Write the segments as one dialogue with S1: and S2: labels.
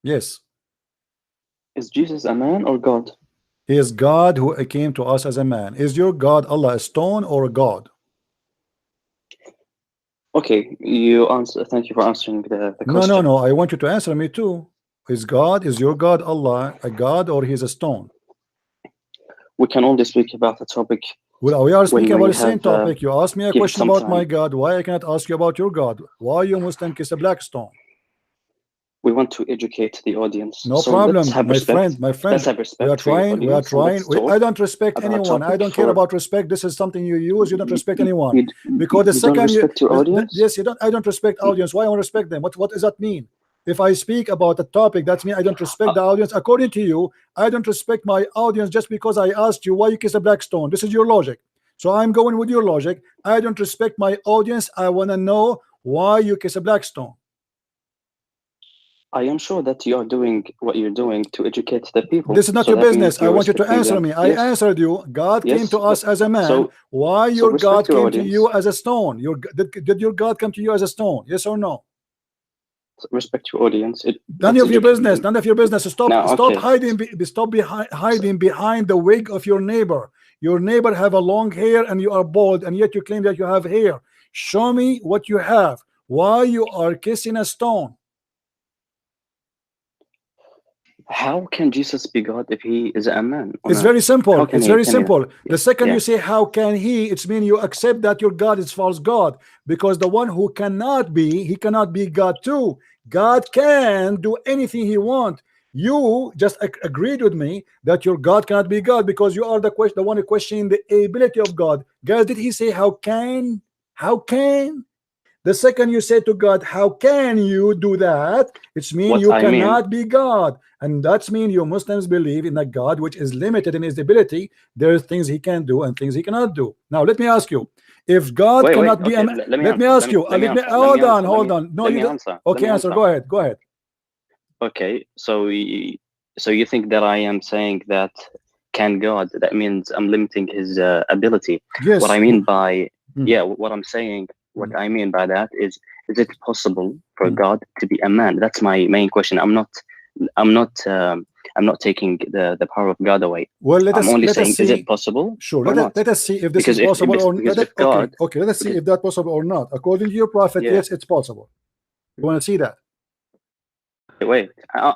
S1: Yes.
S2: Is Jesus a man or God?
S1: He is God who came to us as a man. Is your God Allah a stone or a God?
S2: Okay, you answer. Thank you for answering the
S1: No, no,
S2: question.
S1: no. I want you to answer me too. Is your God Allah a God or he's a stone?
S2: We can only speak about the topic
S1: Well, we are
S2: when
S1: speaking about
S2: we
S1: the same
S2: have
S1: topic. You asked me a
S2: give
S1: question
S2: some
S1: about my
S2: time.
S1: God. Why I cannot ask you about your God? Why you Muslim kiss a black stone?
S2: We want to educate the audience,
S1: No
S2: so let's
S1: problem,
S2: have respect.
S1: my
S2: Let's
S1: friend.
S2: have
S1: We are
S2: respect for your
S1: trying. We are
S2: audience, and
S1: trying.
S2: let's talk
S1: I don't respect
S2: about a
S1: anyone. I
S2: topic
S1: don't care
S2: for
S1: about respect. This is something you use. You don't respect
S2: you.
S1: anyone
S2: You,
S1: because the
S2: you don't
S1: second you,
S2: respect your audience.
S1: yes, you don't. I don't respect audience. Why I want to respect them? What does that mean? If I speak about a topic, that means I don't respect the audience. According to you, I don't respect my audience just because I asked you why you kiss a black stone. This is your logic. So I'm going with your logic. I don't respect my audience. I want to know why you kiss a black stone.
S2: I am sure that you are doing what you're doing to educate the people.
S1: This is not
S2: So
S1: your
S2: that means
S1: business. I
S2: you're
S1: want you to
S2: respecting
S1: answer
S2: them.
S1: me. I
S2: Yes,
S1: answered you. God came to
S2: yes.
S1: us as a man.
S2: So,
S1: Why
S2: so
S1: your
S2: respect
S1: God
S2: your
S1: came to you
S2: audience.
S1: as a stone? Did your God come to you as a stone? Yes or no?
S2: Respect your audience.
S1: None
S2: Let's
S1: of your
S2: educate
S1: business.
S2: them.
S1: None of your business.
S2: Now,
S1: Stop
S2: okay.
S1: hiding. Hiding behind the wig of your neighbor. Your neighbor have a long hair and you are bald, and yet you claim that you have hair. Show me what you have. Why you are kissing a stone?
S2: How can Jesus be God if he is a man on
S1: It's
S2: earth?
S1: very
S2: How
S1: simple.
S2: can
S1: It's
S2: he
S1: very
S2: tell me that?
S1: simple. The second you
S2: Yeah.
S1: say, how can he? It's mean you accept that your God is false God, because the one who cannot be, he cannot be God too. God can do anything he want. You just agreed with me that your God cannot be God because you are the one questioning the ability of God. Guys, did he say how can? How can? The second you say to God, how can you do that? It's mean
S2: What
S1: you
S2: I mean,
S1: cannot be God. And that's mean you Muslims believe in a God which is limited in his ability. There are things he can do and things he cannot do. Now let me ask you, if God
S2: wait.
S1: cannot be a
S2: Okay, let me
S1: let me
S2: answer.
S1: ask you,
S2: Let me
S1: let me
S2: answer. Let me
S1: hold on,
S2: answer.
S1: hold on. No,
S2: Let
S1: you
S2: me
S1: don't.
S2: answer. Let
S1: Okay,
S2: me
S1: answer.
S2: answer.
S1: Go ahead, go ahead.
S2: Okay, so so you think that I am saying that can God? That means I'm limiting his ability. What I
S1: Yes.
S2: mean by
S1: Mm,
S2: yeah, what I'm saying, what
S1: mm,
S2: I mean by that is it possible for
S1: mm.
S2: God to be a man? That's my main question. I'm not, I'm not taking the power of God away.
S1: Well,
S2: I'm only
S1: let us
S2: saying, is it
S1: see.
S2: possible
S1: Sure.
S2: or not?
S1: Let us see if this is
S2: Because
S1: possible or
S2: because if
S1: okay.
S2: God,
S1: Okay. Let us see
S2: because
S1: if that's possible or not. According to your prophet,
S2: yeah,
S1: yes, it's possible. You want to see that?
S2: wait, I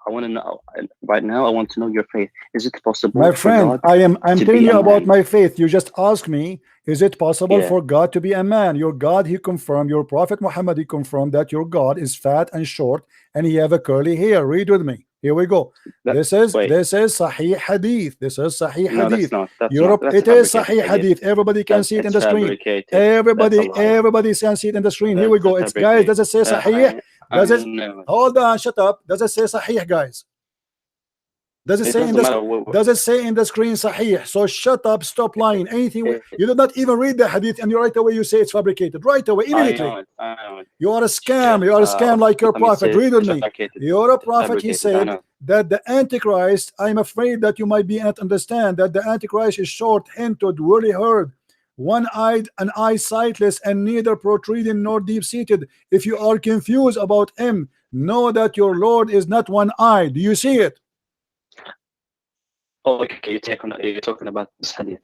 S2: want to know right now. I want to know your faith. Is it possible
S1: My
S2: for
S1: friend,
S2: God
S1: I'm
S2: to
S1: telling
S2: be a
S1: you about
S2: man?
S1: my faith. You just asked me, is it possible
S2: Yeah,
S1: for God to be a man? Your God, he confirmed, your prophet Muhammad, he confirmed that your God is fat and short and he have a curly hair. Read with me. Here we go.
S2: that wait.
S1: This is Sahih Hadith. This is Sahih
S2: No, that's
S1: Hadith.
S2: not. That's not.
S1: Europe,
S2: That's a
S1: it is
S2: fabricated
S1: Sahih
S2: hadith.
S1: Hadith. Everybody can see it in
S2: It's
S1: the screen.
S2: fabricated. That's a lie.
S1: Everybody can see it in the screen. Here we
S2: That's a
S1: go. It's guys,
S2: fabricate.
S1: does it say Sahih?
S2: I
S1: Does it?
S2: know.
S1: Hold on, shut up. Does it say Sahih, guys? Does it
S2: It
S1: say in
S2: doesn't
S1: this?
S2: matter.
S1: Does it say in the screen Sahih? So shut up, stop lying. Anything you do not even read the hadith, and you right away you say it's fabricated. Right away,
S2: I know
S1: immediately.
S2: it. I know it.
S1: You are a
S2: Sheikh
S1: scam. You are a scam like your
S2: Tamid
S1: prophet.
S2: says
S1: Read with
S2: it's
S1: me.
S2: fabricated.
S1: Your
S2: It's
S1: prophet, he
S2: fabricated. I
S1: said
S2: know.
S1: that the Antichrist, I'm afraid that you might be not understand that the Antichrist is short, hinted, woolly haired, one-eyed and eye sightless, and neither protruding nor deep-seated. If you are confused about him, know that your Lord is not one-eyed. Do you see it?
S2: Oh, okay. You're talking about this hadith.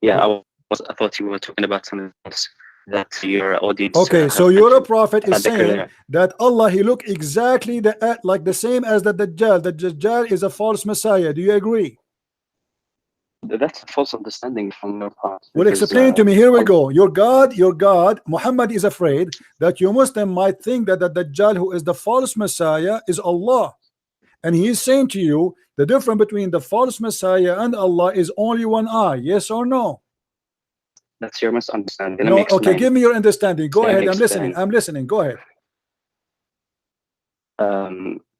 S2: Yeah, I thought you were talking about something else that your audience
S1: Okay, so
S2: have
S1: your
S2: mentioned
S1: prophet is
S2: about the
S1: saying
S2: career.
S1: that Allah, he look exactly like the same as the Dajjal. The Dajjal is a false messiah. Do you agree?
S2: That's a false understanding from your part
S1: Well,
S2: because
S1: explain to me. Here we go. Your God, Muhammad is afraid that you Muslim might think that the Dajjal, who is the false messiah, is Allah. And he is saying to you, the difference between the false messiah and Allah is only one eye. Yes or no?
S2: that's your misunderstanding. Let me
S1: No. Okay,
S2: explain.
S1: give me your understanding. Go
S2: Let me
S1: ahead. I'm listening.
S2: explain.
S1: I'm listening. Go ahead.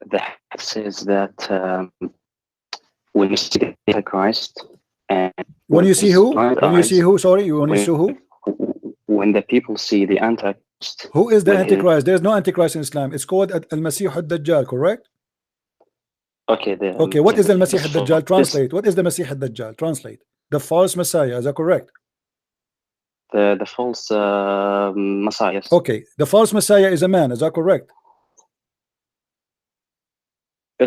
S2: The hadith says that when you see the Antichrist and
S1: When
S2: with
S1: you see
S2: his
S1: who?
S2: blind
S1: When you see
S2: eyes,
S1: who? Sorry, when you see
S2: when
S1: who?
S2: when the people see the Antichrist
S1: Who is the
S2: with his
S1: Antichrist? There's no Antichrist in Islam. It's called Al-Masih al-Dajjal, correct?
S2: okay,
S1: Okay, what is the
S2: the
S1: Masih al-Dajjal?
S2: this
S1: Translate. What is the Masih al-Dajjal? Translate. The false Messiah, is that correct?
S2: the false messiahs.
S1: Okay, the false Messiah is a man, is that correct?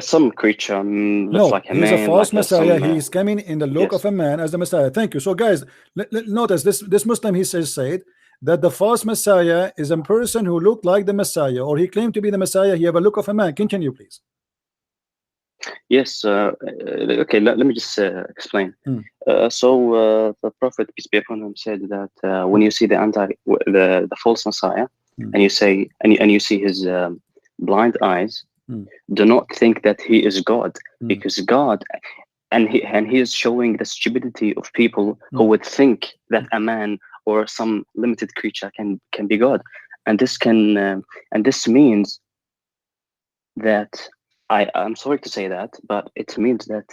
S2: Some creature looks
S1: No,
S2: like a
S1: he's a
S2: man,
S1: false
S2: like
S1: Messiah.
S2: some.
S1: He is coming in the look
S2: Yes.
S1: of a man as the Messiah. Thank you. So, guys, notice this Muslim, he said that the false Messiah is a person who looked like the Messiah, or he claimed to be the Messiah. He have a look of a man. Continue, please.
S2: Yes. Okay. Let me just explain.
S1: Hmm.
S2: The Prophet, peace be upon him, said that when you see the false Messiah,
S1: Hmm.
S2: and you say and you see his blind eyes,
S1: Hmm.
S2: do not think that he is God,
S1: Hmm.
S2: because God, and he is showing the stupidity of people who
S1: Hmm.
S2: would think that a man or some limited creature can be God, and this means that I'm sorry to say that, but it means that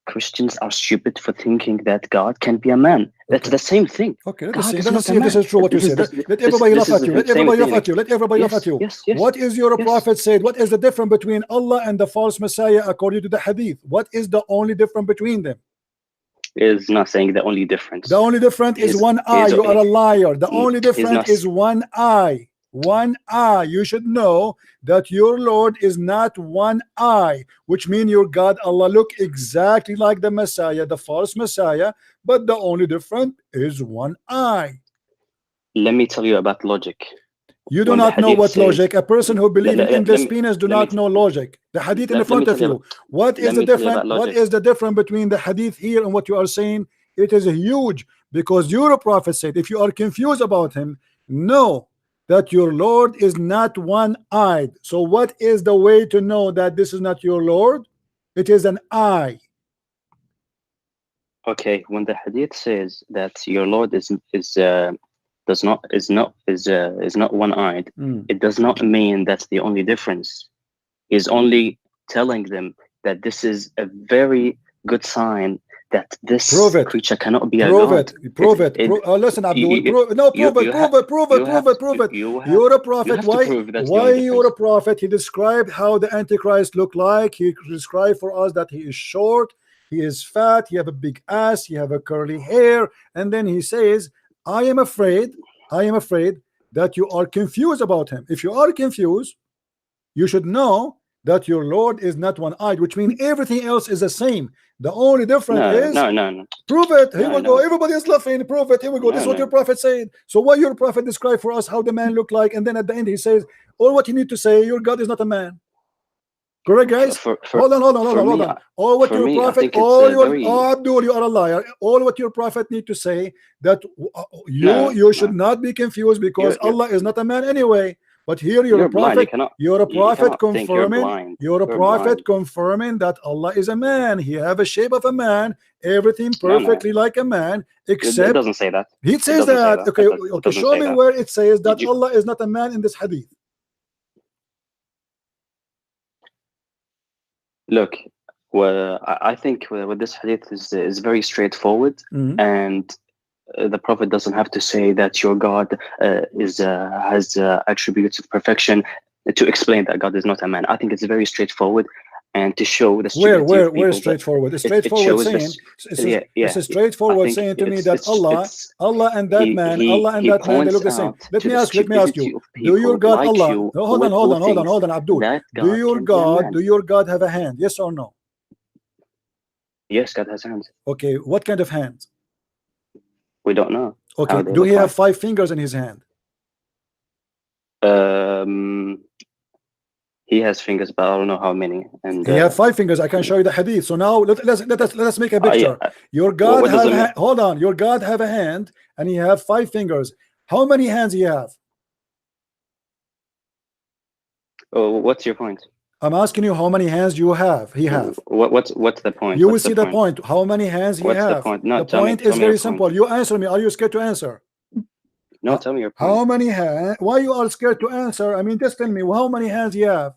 S2: Christians are stupid for thinking that God can be a man. That's
S1: Okay.
S2: the same thing.
S1: Okay,
S2: God is
S1: let's
S2: not
S1: see
S2: a
S1: if this
S2: man.
S1: is true what you
S2: This is
S1: said.
S2: the-
S1: Let
S2: this
S1: everybody laugh
S2: this is
S1: at you.
S2: the
S1: Let
S2: same
S1: everybody
S2: thing.
S1: laugh at you. Let everybody laugh
S2: Yes,
S1: at you.
S2: yes, yes.
S1: What is your
S2: Yes.
S1: prophet said? What is the difference between Allah and the false Messiah according to the Hadith? What is the only difference between them?
S2: Is not saying the only difference.
S1: The only difference is
S2: He's-
S1: one eye.
S2: he's-
S1: You are a liar. The only
S2: he's
S1: difference
S2: not-
S1: is one eye. One eye. You should know that your Lord is not one eye, which means your God Allah look exactly like the Messiah, the false Messiah, but the only difference is one eye.
S2: Let me tell you about logic.
S1: You do
S2: When the
S1: not know
S2: Hadith
S1: what
S2: says-
S1: logic. A person who believes in
S2: let
S1: endless
S2: me-
S1: penis do
S2: let me
S1: not
S2: t-
S1: know logic. The Hadith in the
S2: let me
S1: front
S2: tell
S1: of
S2: you
S1: you.
S2: about-
S1: What is
S2: let
S1: the
S2: me tell you
S1: difference?
S2: about
S1: What
S2: logic.
S1: is the difference between the Hadith here and what you are saying? It is huge, because your prophet said, if you are confused about him, know that your Lord is not one-eyed. So what is the way to know that this is not your Lord? It is an eye.
S2: Okay, when the Hadith says that your Lord is not one-eyed, it does not mean that's the only difference. He's only telling them that this is a very good sign that this
S1: Prove it.
S2: creature cannot be a
S1: Prove
S2: god.
S1: it. Prove it. Listen, Abdul. Prove it. No, prove it. Prove it. Prove it. Prove it. Prove it. You're a prophet. Why you're a prophet? He described how the Antichrist looked like. He described for us that he is short, he is fat, he have a big ass, he have a curly hair, and then he says, I am afraid that you are confused about him. If you are confused, you should know that your Lord is not one-eyed, which means everything else is the same. The only difference is
S2: no.
S1: Prove it. Here we go. Everybody is laughing. Prove it. Here we go. This is what your prophet said. So why your prophet described for us how the man looked like, and then at the end he says, all what you need to say, your God is not a man. Correct, guys? Hold on. All what your prophet, Abdul, you are a liar. All what your prophet need to say that you should not be confused, because Allah is not a man anyway. But here you're a prophet. You're a prophet confirming. You're a prophet confirming that Allah is a man. He have a shape of a man. Everything perfectly like a man, except
S2: it doesn't say that.
S1: He says that. Okay, show me where it says that Allah is not a man in this hadith.
S2: Look, well, I think with this hadith is very straightforward, and the prophet doesn't have to say that your God has attributes of perfection to explain that God is not a man. I think it's very straightforward, and to show the
S1: where straightforward. It's straightforward saying. It's a straightforward saying to me that Allah and that man, they look the same. Let me ask you. Do your God Allah? Hold on, Abdul. Do your God have a hand? Yes or no?
S2: Yes, God has hands.
S1: Okay, what kind of hands?
S2: We don't know.
S1: Okay, do he have 5 fingers in his hand?
S2: He has fingers, but I don't know how many. And
S1: he have 5 fingers. I can show you the hadith. So now let's make a picture. Your God have hold on. Your God have a hand, and he have 5 fingers. How many hands he have?
S2: Oh, what's your point?
S1: I'm asking you how many hands you have. He have.
S2: What's the point?
S1: You will see the point. How many hands he have? The point is very simple. You answer me. Are you scared to answer?
S2: No, tell me your point.
S1: How many hands? Why you are scared to answer? I mean, just tell me how many hands you have.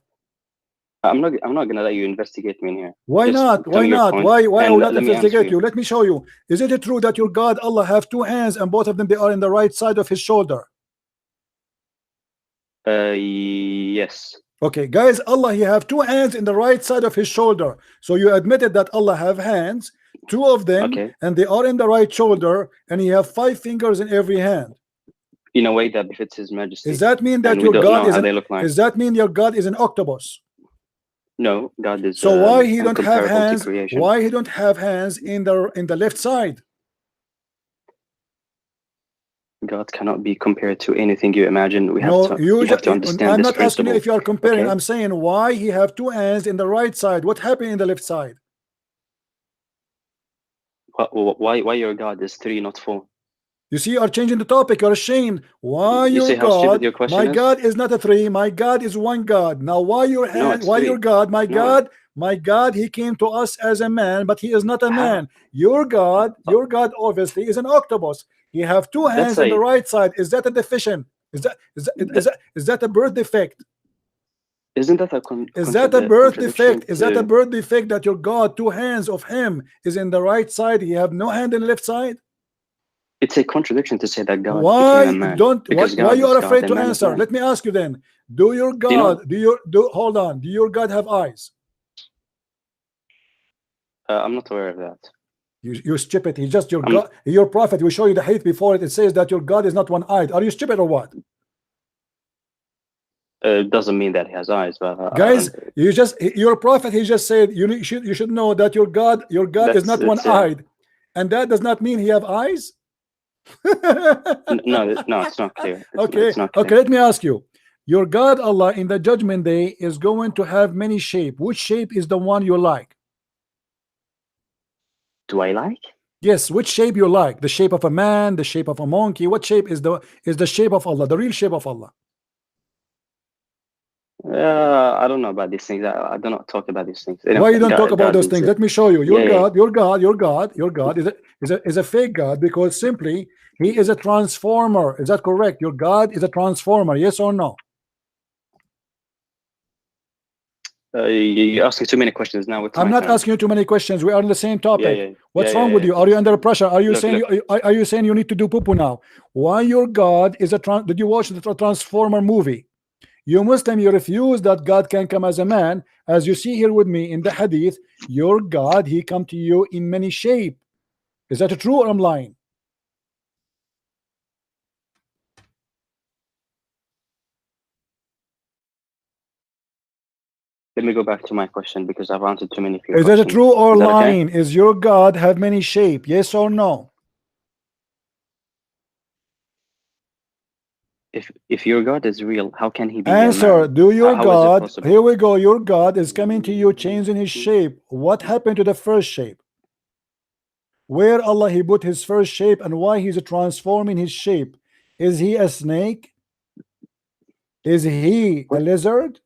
S2: I'm not gonna let you investigate me in here.
S1: Why not? Why not? Why I will not investigate you? Let me show you. Is it true that your God Allah have 2 hands and both of them they are in the right side of his shoulder?
S2: Yes.
S1: Okay, guys, Allah he have 2 hands in the right side of his shoulder. So you admitted that Allah have hands, 2 of them, and they are in the right shoulder, and he have 5 fingers in every hand.
S2: In a way that befits His Majesty.
S1: Does that mean that your God is? Does that mean your God is an octopus?
S2: No, God is
S1: So why he don't have
S2: incomparable to
S1: hands?
S2: creation.
S1: Why he don't have hands in the left side?
S2: God cannot be compared to anything you imagine. We have
S1: No,
S2: to you have to understand
S1: I'm
S2: this
S1: not asking you
S2: principle.
S1: if you are comparing.
S2: Okay?
S1: I'm saying why he have two hands in the right side. What happened in the left side?
S2: Why your God is 3, not 4?
S1: You see, you are changing the topic. You're ashamed. Why
S2: You
S1: your
S2: see how stupid
S1: God?
S2: your question
S1: My
S2: is?
S1: God is not a 3. My God is one God. Now, why your
S2: No,
S1: hand?
S2: it's
S1: Why
S2: 3.
S1: your God? My
S2: No.
S1: God, my God. He came to us as a man, but he is not a
S2: How?
S1: man. Your God obviously is an octopus. He have two hands in the right side. Is that a deficient? Is that a birth defect?
S2: Isn't that a
S1: Is that a birth
S2: contradiction
S1: defect? Is that a birth defect that your God, two hands of him is in the right side? He have no hand in the left side?
S2: It's a contradiction to say that God became a
S1: Why
S2: man.
S1: don't
S2: Because
S1: why
S2: God
S1: you
S2: is
S1: are
S2: God
S1: afraid
S2: and
S1: to
S2: man is
S1: answer?
S2: man.
S1: Let me ask you then. Do your
S2: Do you know-
S1: God hold on? Do your God have eyes?
S2: I'm not aware of that.
S1: You stupid. He's just your God. Your prophet will show you the hadith before it. It says that your God is not one-eyed. Are you stupid or what?
S2: It doesn't mean that he has eyes, but
S1: Guys, your prophet, he just said you should know that your God is not one-eyed, and that does not mean he have eyes.
S2: no, it's not clear.
S1: It's not clear. Okay, let me ask you. Your God Allah in the judgment day is going to have many shape. Which shape is the one you like?
S2: Do I like?
S1: Yes, which shape you like? The shape of a man, the shape of a monkey. What shape is the shape of Allah, the real shape of Allah?
S2: I don't know about these things. I do not talk about these things.
S1: Why you don't talk about those things? Let me show you. Your God is a fake God, because simply he is a transformer. Is that correct? Your God is a transformer. Yes or no?
S2: You're asking too many questions now.
S1: I'm not asking you too many questions. We are on the same topic. What's wrong with you? Are you under pressure? Are you saying you need to do poo-poo now? Why your God is a did you watch the Transformer movie? You Muslim, you refuse that God can come as a man. As you see here with me in the hadith, your God, he come to you in many shape. Is that true or I'm lying?
S2: Let me go back to my question, because I've answered too many of your
S1: questions. Is that true or lying? Okay? Is your God have many shape? Yes or no?
S2: If your God is real, how can he be
S1: answer?
S2: a man?
S1: Do your God, here we go, your God is coming to you changing his shape. What happened to the first shape? Where Allah he put his first shape, and why he's transforming his shape? Is he a snake? Is he a lizard?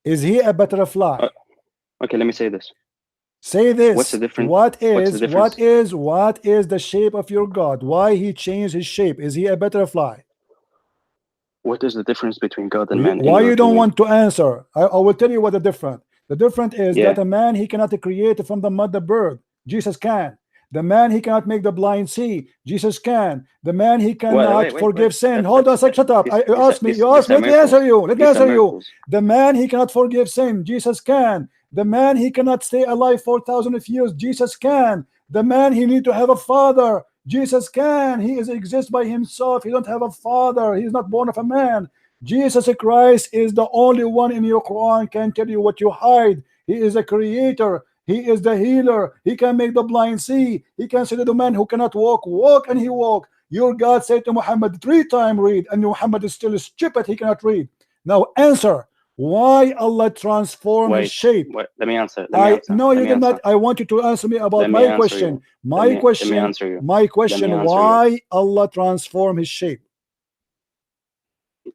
S1: Is he a butterfly?
S2: Okay, let me say this.
S1: Say this.
S2: What's the difference?
S1: What is the shape of your God? Why he changed his shape? Is he a butterfly?
S2: What is the difference between God and man?
S1: Why you don't want to answer? I will tell you what the difference. The difference is that a man, he cannot create from the mud the bird. Jesus can. The man, he cannot make the blind see. Jesus can. The man, he cannot forgive sin. Hold on a second, shut up. You asked me. Let me answer you. Let me answer you. The man, he cannot forgive sin. Jesus can. The man, he cannot stay alive 4,000 years. Jesus can. The man, he need to have a father. Jesus can. He exists by himself. He don't have a father. He's not born of a man. Jesus Christ is the only one in your Quran can tell you what you hide. He is a creator. He is the healer. He can make the blind see. He can say to the man who cannot walk, walk, and he walk. Your God said to Muhammad 3 times read, and Muhammad is still stupid. He cannot read. Now answer. Why Allah transform his shape?
S2: Let me answer.
S1: No, you did not. I want you to answer me about my question. My question, why Allah transform his shape?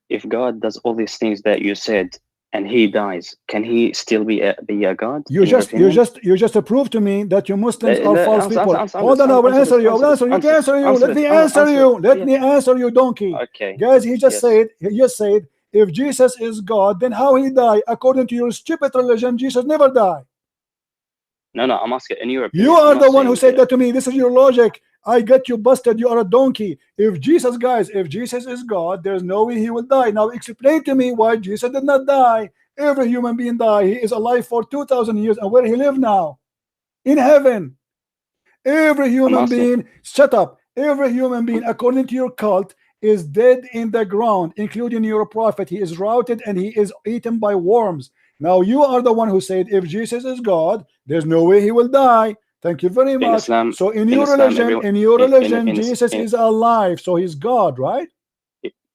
S2: If God does all these things that you said and he dies, can he still be a God?
S1: You just proved to me that you Muslims are false people. Hold on, I will answer you. Let me answer you, donkey.
S2: Okay.
S1: Guys, he just said, if Jesus is God, then how he died? According to your stupid religion, Jesus never died.
S2: No, I'm asking in your opinion.
S1: You are the one who said that to me. This is your logic. I get you busted. You are a donkey. If Jesus is God, there's no way he will die. Now explain to me why Jesus did not die. Every human being died. He is alive for 2,000 years. And where he live now? In heaven. Every human being, shut up. Every human being, according to your cult, is dead in the ground, including your prophet. He is routed and he is eaten by worms. Now you are the one who said if Jesus is God, there's no way he will die. Thank you very much.
S2: Islam,
S1: so in your religion, Jesus is alive, so he's God, right?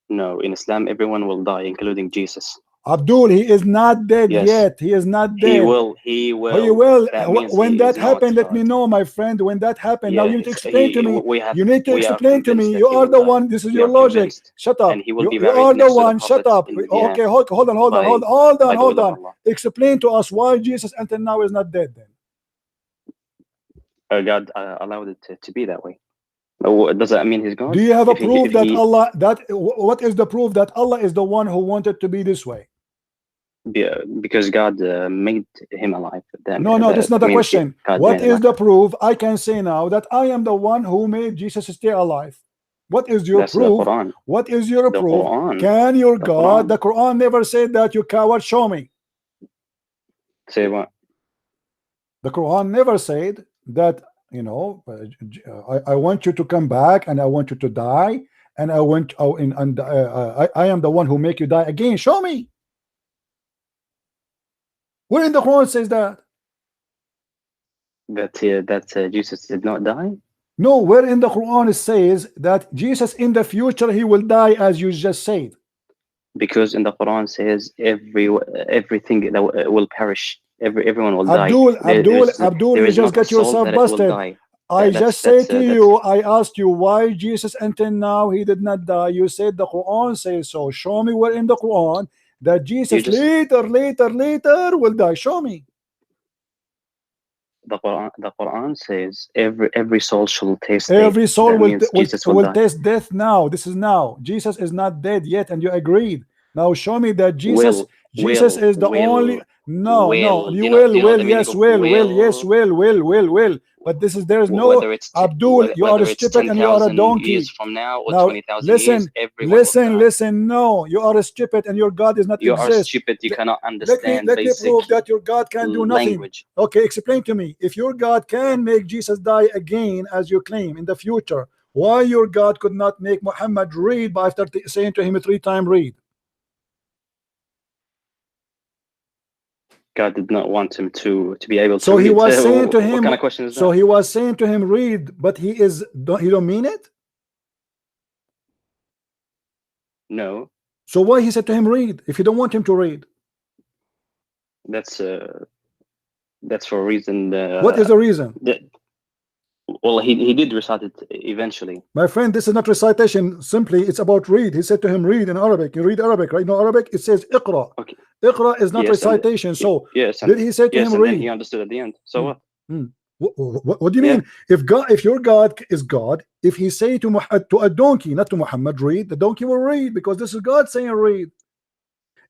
S2: No, in Islam, everyone will die, including Jesus.
S1: Abdul, he is not dead yet. He is not dead.
S2: He will. He
S1: will. When that happened, let me know, my friend. When that happened, now you need to explain to me. You need to explain to me. You are the one. This is your logic. Shut up. You are the one. Shut up. Okay, hold on. Explain to us why Jesus until now is not dead.
S2: Then God allowed it to be that way. Does that mean he's God?
S1: Do you have a proof that Allah? What is the proof that Allah is the one who wanted to be this way?
S2: Yeah, because God made him alive.
S1: No, that's not the question. What is the proof? I can say now that I am the one who made Jesus stay alive. What is your proof? What is your proof?
S2: Quran.
S1: Can your God? The Quran never said that, you coward. Show me.
S2: Say what?
S1: The Quran never said that. You know, I want you to come back and I want you to die, and I want I am the one who make you die again. Show me. Where in the Quran says that?
S2: That Jesus did not die?
S1: No, where in the Quran it says that Jesus in the future he will die, as you just said?
S2: Because in the Quran says everything that will perish. Everyone will die.
S1: Abdul, you just got yourself busted. I just said to you, I asked you why Jesus until now he did not die. You said the Quran says so. Show me where in the Quran that Jesus later will die. Show me.
S2: The Quran says every soul shall taste.
S1: Every soul will taste death now. This is now. Jesus is not dead yet, and you agreed. Now show me that Jesus is the only. No, you will. Yes, will. But this is, there is no. Abdul, you are stupid and you are a donkey.
S2: Years from now, or
S1: now
S2: 20,000
S1: listen. No, you are stupid and your God is not
S2: you
S1: exist.
S2: Are stupid. You cannot understand.
S1: Let me prove that your God can do nothing.
S2: Language.
S1: Okay, explain to me. If your God can make Jesus die again, as you claim in the future, why your God could not make Muhammad read by after saying to him 3 times read?
S2: God did not want him to be able to.
S1: So he was saying to him.
S2: What kind of question is that?
S1: So he was saying to him, read, but he don't mean it.
S2: No.
S1: So why he said to him, read, if you don't want him to read?
S2: That's for a reason.
S1: What is the reason?
S2: Well, he did recite it eventually.
S1: My friend, this is not recitation. Simply, it's about read. He said to him, read in Arabic. You read Arabic, right? No, Arabic. It says Iqra.
S2: Okay.
S1: Iqra is not recitation. So did he say to him, read?
S2: And he understood at the end. So
S1: what do you mean? If your God is God, if he say to a donkey, not to Muhammad, read, the donkey will read, because this is God saying read.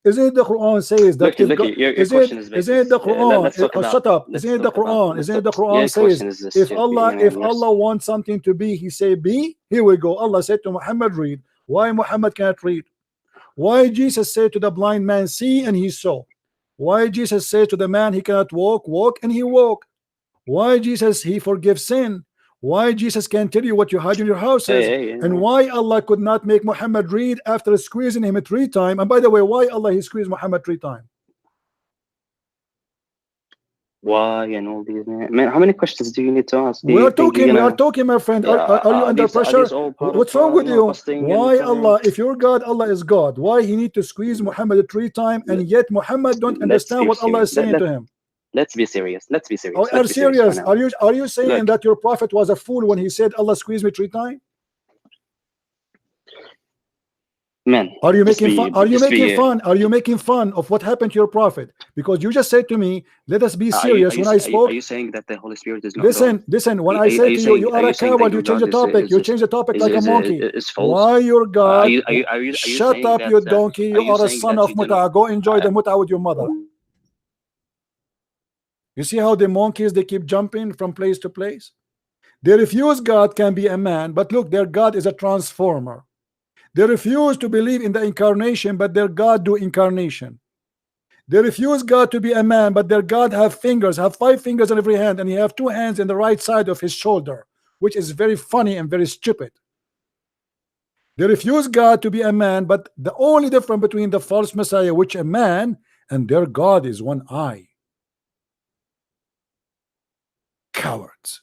S1: Isn't it the Quran says that?
S2: Isn't it
S1: the Quran? Shut up. Isn't it the Quran? Isn't it the Quran says if Allah wants something to be, he say be. Here we go. Allah said to Muhammad, read. Why Muhammad cannot read? Why Jesus said to the blind man, see, and he saw? Why Jesus said to the man he cannot walk, and he walked? Why Jesus he forgives sin? Why Jesus can tell you what you hide in your houses? And why Allah could not make Muhammad read after squeezing him 3 times? And by the way, why Allah he squeezed Muhammad 3 times?
S2: Why and all these, man? How many questions do you need to ask?
S1: We are talking, my friend. Are you under pressure? What's wrong with you? Why Allah, if your God, Allah is God, why he need to squeeze Muhammad 3 times, and yet Muhammad don't understand what Allah is saying to him?
S2: Let's be serious. Let's be serious.
S1: Are serious? Are you saying that your prophet was a fool when he said Allah squeezed me 3 times?
S2: Man,
S1: are you making fun? Are you making fun of what happened to your prophet? Because you just said to me, let us be serious. When I spoke,
S2: are you saying that the Holy Spirit is not
S1: listen, when I said to you, you are a coward, you change the topic, you change the topic like a monkey. Why your God? Shut up, you donkey, you are a son of Muta. Go enjoy the Muta with your mother. You see how the monkeys, they keep jumping from place to place? They refuse God can be a man, but look, their God is a transformer. They refuse to believe in the incarnation, but their God do incarnation. They refuse God to be a man, but their God have fingers, have 5 fingers on every hand, and he have 2 hands in the right side of his shoulder, which is very funny and very stupid. They refuse God to be a man, but the only difference between the false Messiah, which a man, and their God is one eye. Cowards.